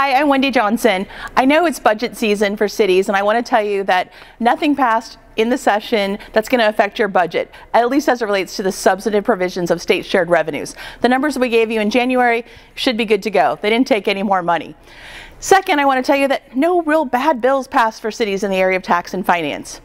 Hi, I'm Wendy Johnson. I know it's budget season for cities, and I want to tell you that nothing passed in the session that's going to affect your budget, at least as it relates to the substantive provisions of state shared revenues. The numbers that we gave you in January should be good to go. They didn't take any more money. Second, I want to tell you that no real bad bills passed for cities in the area of tax and finance.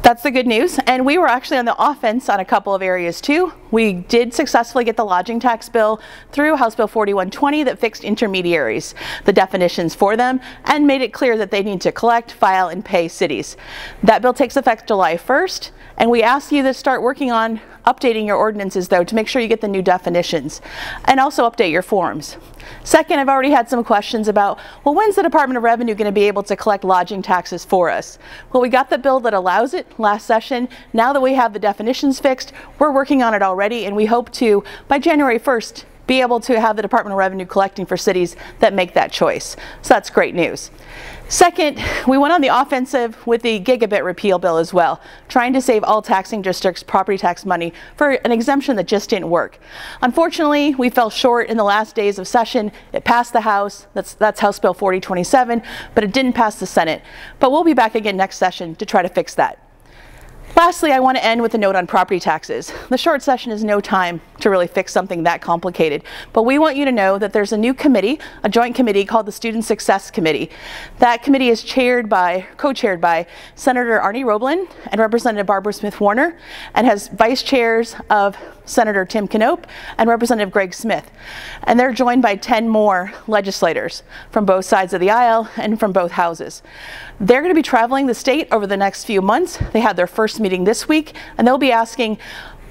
That's the good news, and we were actually on the offense on a couple of areas too. We did successfully get the lodging tax bill through House Bill 4120 that fixed intermediaries, the definitions for them, and made it clear that they need to collect, file, and pay cities. That bill takes effect July 1st, and we ask you to start working on updating your ordinances though to make sure you get the new definitions, and also update your forms. Second, I've already had some questions about, well, when's the Department of Revenue going to be able to collect lodging taxes for us? Well, we got the bill that allows it last session. Now that we have the definitions fixed, we're working on it already, and we hope to, by January 1st, be able to have the Department of Revenue collecting for cities that make that choice. So that's great news. Second, we went on the offensive with the gigabit repeal bill as well, trying to save all taxing districts property tax money for an exemption that just didn't work. Unfortunately, we fell short in the last days of session. It passed the House, that's House Bill 4027, but it didn't pass the Senate. But we'll be back again next session to try to fix that. Lastly, I want to end with a note on property taxes. The short session is no time to really fix something that complicated, but we want you to know that there's a new committee, a joint committee called the Student Success Committee. That committee is co-chaired by Senator Arnie Roblin and Representative Barbara Smith Warner, and has vice chairs of Senator Tim Knopp and Representative Greg Smith. And they're joined by 10 more legislators from both sides of the aisle and from both houses. They're going to be traveling the state over the next few months. They had their first meeting this week, and they'll be asking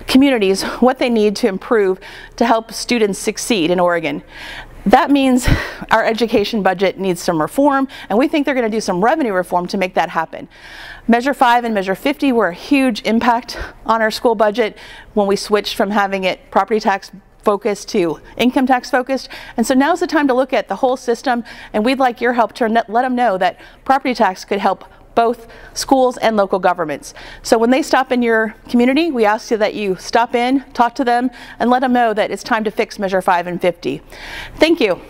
communities what they need to improve to help students succeed in Oregon. That means our education budget needs some reform, and we think they're going to do some revenue reform to make that happen. Measure 5 and Measure 50 were a huge impact on our school budget when we switched from having it property tax focused to income tax focused, and so now's the time to look at the whole system, and we'd like your help to let them know that property tax could help both schools and local governments. So when they stop in your community, we ask you that you stop in, talk to them, and let them know that it's time to fix Measure 5 and 50. Thank you.